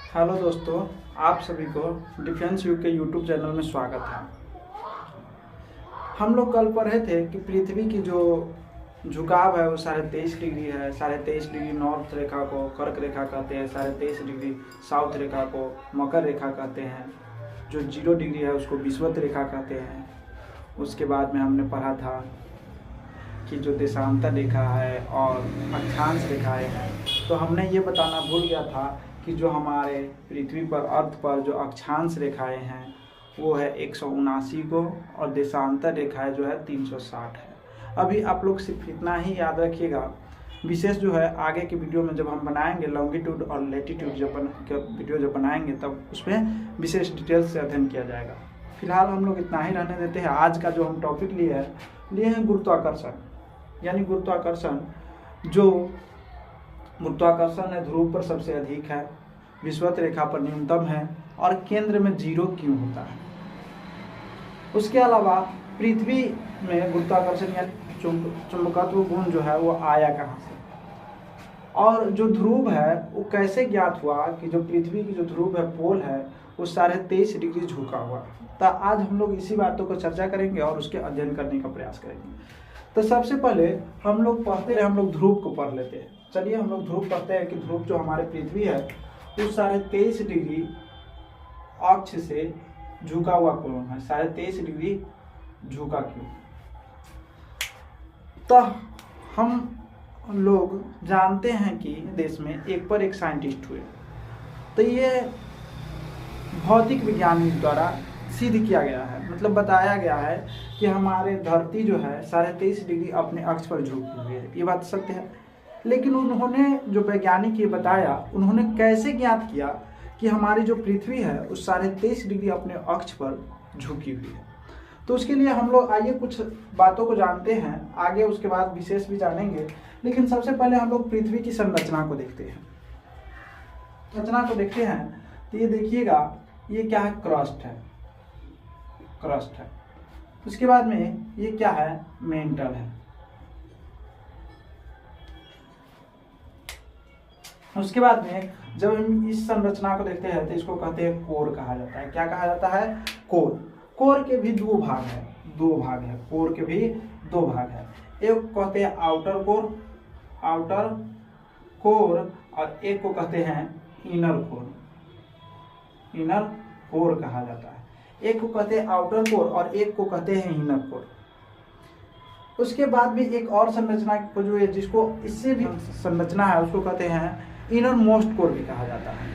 Hello दोस्तों, आप सभी को डिफेंस यू के यूट्यूब चैनल में स्वागत है। हम लोग कल पढ़े थे कि पृथ्वी की जो झुकाव है वो 23.5 डिग्री है। 23.5 डिग्री नॉर्थ रेखा को कर्क रेखा कहते हैं, 23.5 डिग्री साउथ रेखा को मकर रेखा कहते हैं, जो 0 डिग्री है उसको विषुवत रेखा कहते हैं। उसके बाद में हमने पढ़ा था कि जो देशांतर रेखा है और अक्षांश रेखाएं हैं, तो हमने ये बताना भूल गया था कि जो हमारे पृथ्वी पर अर्थ पर जो अक्षांश रेखाएं हैं वो है 179 को, और देशांतर रेखाएं जो है 360 है। अभी आप लोग सिर्फ इतना ही याद रखिएगा। विशेष जो है आगे के वीडियो में जब हम बनाएंगे लॉन्गिट्यूड और लेटीट्यूड वीडियो जब बनाएंगे तब उसमें विशेष डिटेल से अध्ययन किया जाएगा। फिलहाल हम लोग इतना ही रहने देते हैं। आज का जो हम टॉपिक लिए हैं गुरुत्वाकर्षण, यानी गुरुत्वाकर्षण है ध्रुव पर सबसे अधिक है, विषुवत रेखा पर न्यूनतम है और केंद्र में 0 क्यों होता है। उसके अलावा पृथ्वी में गुरुत्वाकर्षण यानी चुंबकत्व गुण जो है वो आया कहाँ से, और जो ध्रुव है वो कैसे ज्ञात हुआ कि जो पृथ्वी की जो ध्रुव है पोल है वो 23.5 डिग्री झुका हुआ। तो आज हम लोग इसी बातों को चर्चा करेंगे और उसके अध्ययन करने का प्रयास करेंगे। तो सबसे पहले हम लोग ध्रुव को पढ़ लेते हैं। चलिए हम लोग ध्रुव पढ़ते हैं कि ध्रुव जो हमारे पृथ्वी है वो 23.5 डिग्री अक्ष से झुका हुआ कोण है। 23.5 डिग्री झुका क्यों? तो हम लोग जानते हैं कि देश में एक पर एक साइंटिस्ट हुए, तो ये भौतिक विज्ञानी द्वारा सिद्ध किया गया है, मतलब बताया गया है कि हमारे धरती जो है 23.5 डिग्री अपने अक्ष पर झुकी हुई है। ये बात सत्य है, लेकिन उन्होंने जो वैज्ञानिक ये बताया, उन्होंने कैसे ज्ञात किया कि हमारी जो पृथ्वी है उस 23.5 डिग्री अपने अक्ष पर झुकी हुई है। तो उसके लिए हम लोग आइए कुछ बातों को जानते हैं, आगे उसके बाद विशेष भी जानेंगे। लेकिन सबसे पहले हम लोग पृथ्वी की संरचना को देखते हैं। तो ये देखिएगा, ये क्या है? क्रस्ट है। उसके बाद में ये क्या है? मेंटल है। उसके बाद में जब हम इस संरचना को देखते हैं तो इसको कहते हैं कोर कहा जाता है। क्या कहा जाता है? कोर के भी दो भाग है। कोर के भी 2 भाग है। एक को कहते हैं आउटर कोर और एक को कहते हैं इनर कोर कहा जाता है। एक को कहते हैं आउटर कोर और एक को कहते हैं इनर कोर। उसके बाद भी एक और संरचना को जो है, जिसको इससे भी संरचना है, उसको कहते हैं इनर मोस्ट कोर भी कहा जाता है।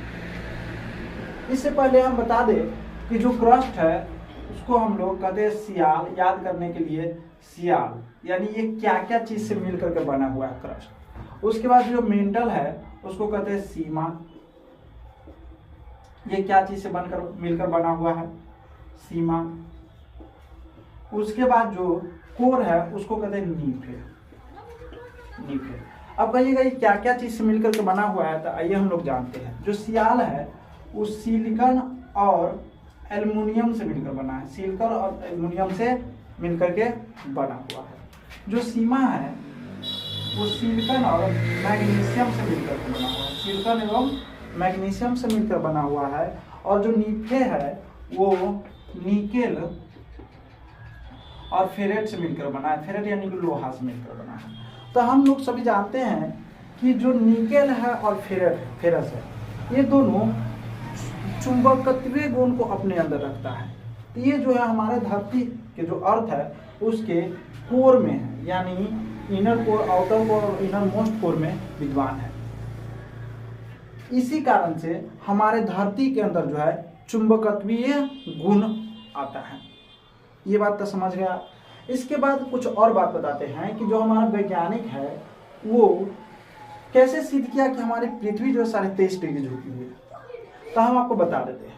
इससे पहले हम बता दें कि जो क्रस्ट है उसको हम लोग कहते हैं सियाल। याद करने के लिए सियाल, यानी ये क्या क्या चीज से मिल करके बना हुआ है क्रस्ट। उसके बाद जो मेंटल है उसको कहते हैं सीमा। ये क्या चीज से मिलकर बना हुआ है? सीमा। उसके बाद जो कोर है उसको कहते हैं नीफ है। अब कहिएगा ये क्या क्या चीज से मिलकर के बना हुआ है, तो आइए हम लोग जानते हैं। जो सियाल है वो सिलिकॉन और एल्युमिनियम से मिलकर बना है। सिलिकॉन और एल्युमिनियम से मिलकर के बना हुआ है। जो सीमा है वो सिलिकॉन और मैग्नीशियम से मिलकर के बना हुआ है। सिलिकॉन एवं मैग्नीशियम से मिलकर बना हुआ है। और जो नीफे है वो निकेल और फेरेट से मिलकर बना है। फेरेट यानी कि लोहा से मिलकर बना है। तो हम लोग सभी जानते हैं कि जो निकेल है और फेरस है, ये दोनों चुंबकत्वीय गुण को अपने अंदर रखता है। तो ये जो है हमारे धरती के जो अर्थ है उसके कोर में है, यानी इनर कोर, आउटर कोर और इनर मोस्ट कोर में विद्वान है। इसी कारण से हमारे धरती के अंदर जो है चुंबकत्वीय गुण आता है। ये बात तो समझ गया। इसके बाद कुछ और बात बताते हैं कि जो हमारा वैज्ञानिक है वो कैसे सिद्ध किया कि हमारी पृथ्वी जो 23.5 डिग्री झुकी हुई है। तो हम आपको बता देते हैं।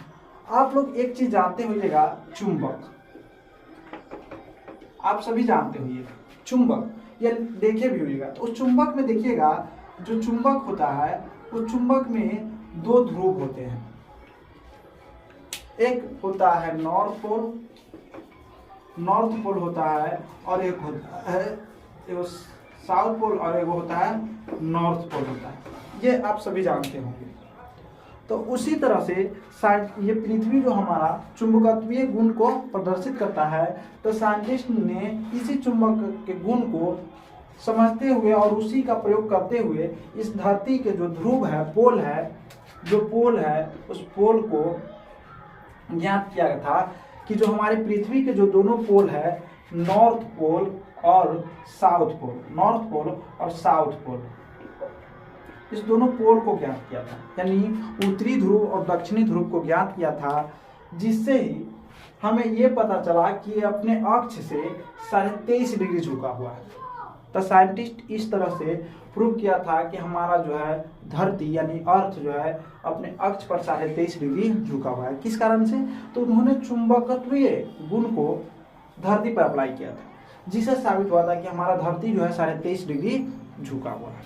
आप लोग एक चीज जानते होइएगा, चुंबक। आप सभी जानते होइए चुंबक, या देखे भी होइएगा। तो उस चुंबक में देखिएगा, जो चुंबक होता है वो चुंबक में 2 ध्रुव होते हैं। एक होता है नॉर्थ पोल होता है, और एक होता है साउथ पोल, और एक होता है नॉर्थ पोल होता है। ये आप सभी जानते होंगे। तो उसी तरह से ये पृथ्वी जो हमारा चुंबकत्वीय गुण को प्रदर्शित करता है, तो साइंटिस्ट ने इसी चुंबक के गुण को समझते हुए और उसी का प्रयोग करते हुए इस धरती के जो ध्रुव है, पोल है, जो पोल है, उस पोल को ज्ञात किया गया था कि जो हमारी पृथ्वी के जो दोनों पोल है, नॉर्थ पोल और साउथ पोल, नॉर्थ पोल और साउथ पोल, इस दोनों पोल को ज्ञात किया था, यानी उत्तरी ध्रुव और दक्षिणी ध्रुव को ज्ञात किया था, जिससे ही हमें ये पता चला कि अपने अक्ष से 23.5 डिग्री झुका हुआ है। तो साइंटिस्ट इस तरह से प्रूव किया था कि हमारा जो है धरती यानी अर्थ जो है अपने अक्ष पर 23.5 डिग्री झुका हुआ है। किस कारण से? तो उन्होंने चुंबकत्वीय गुण को धरती पर अप्लाई किया था, जिससे साबित हुआ था कि हमारा धरती जो है 23.5 डिग्री झुका हुआ है।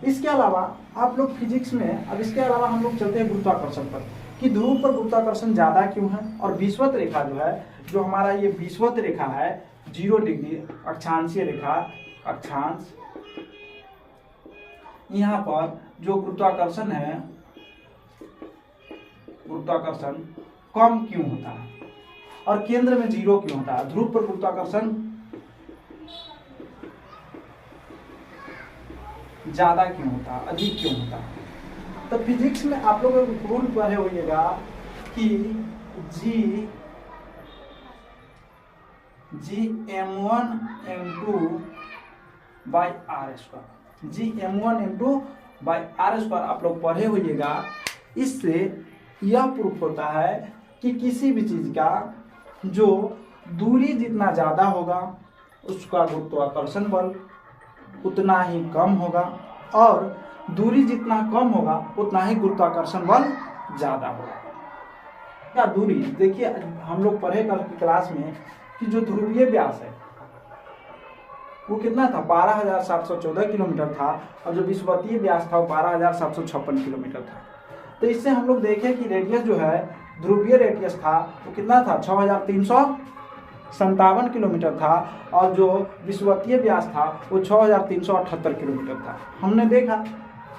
इसके अलावा आप लोग फिजिक्स में, अब इसके अलावा हम लोग चलते हैं गुरुत्वाकर्षण पर, कि ध्रुव पर गुरुत्वाकर्षण ज्यादा क्यों है, और विषुवत रेखा जो है, जो हमारा ये विषुवत रेखा है 0 डिग्री अक्षांशीय रेखा, अक्षांश, यहाँ पर जो गुरुत्वाकर्षण है, गुरुत्वाकर्षण कम क्यों होता है और केंद्र में 0 क्यों होता है? ध्रुव पर गुरुत्वाकर्षण ज्यादा क्यों होता है, अधिक क्यों होता है? तो फिजिक्स में आप लोग रूल पढ़े होइएगा कि Gm1 m2 by r², Gm1 m2 by r² आप लोग पढ़े होइएगा। इससे यह प्रूफ होता है कि किसी भी चीज का जो दूरी जितना ज्यादा होगा उसका गुरुत्वाकर्षण बल उतना ही कम होगा, और दूरी जितना कम होगा उतना ही गुरुत्वाकर्षण बल ज्यादा होगा। क्या दूरी? देखिए, हम लोग पढ़े कल की क्लास में कि जो ध्रुवीय व्यास है वो कितना था, 12,714 किलोमीटर था, और जो विषुवतीय व्यास था वो 12,756 किलोमीटर था। तो इससे हम लोग देखें कि रेडियस जो है, ध्रुवीय रेडियस था वो कितना था, 6,357 किलोमीटर था, और जो विषुवतीय व्यास था वो 6,378 किलोमीटर था। हमने देखा,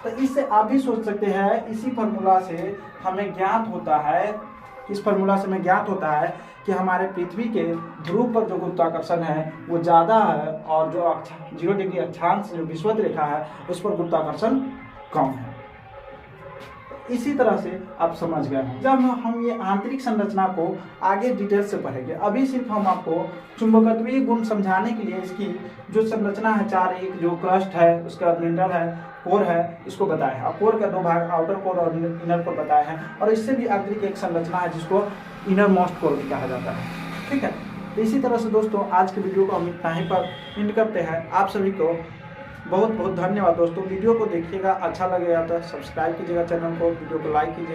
तो इससे आप भी सोच सकते हैं, इसी फार्मूला से हमें ज्ञात होता है, इस फार्मूला से हमें ज्ञात होता है कि हमारे पृथ्वी के ध्रुव पर जो गुरुत्वाकर्षण है वो ज़्यादा है, और जो 0 डिग्री अक्षांश जो विषुवत रेखा है उस पर गुरुत्वाकर्षण कम है। इसी तरह से आप समझ गए। जब हम ये आंतरिक संरचना को आगे डिटेल से पढ़ेंगे, अभी सिर्फ हम आपको चुंबकत्वीय गुण समझाने के लिए इसकी जो संरचना है, 4 जो क्रस्ट है, उसका मेंटल है, कोर है, इसको बताया है। और कोर का 2 भाग, आउटर कोर और इनर कोर बताया है, और इससे भी आंतरिक एक संरचना है जिसको इनर मोस्ट कोर भी कहा जाता है। ठीक है, तो इसी तरह से दोस्तों आज के वीडियो को हम इतना ही पर एंड करते हैं। आप सभी को बहुत बहुत धन्यवाद दोस्तों। वीडियो को देखिएगा, अच्छा लगेगा तो सब्सक्राइब कीजिएगा चैनल को, वीडियो को लाइक कीजिएगा।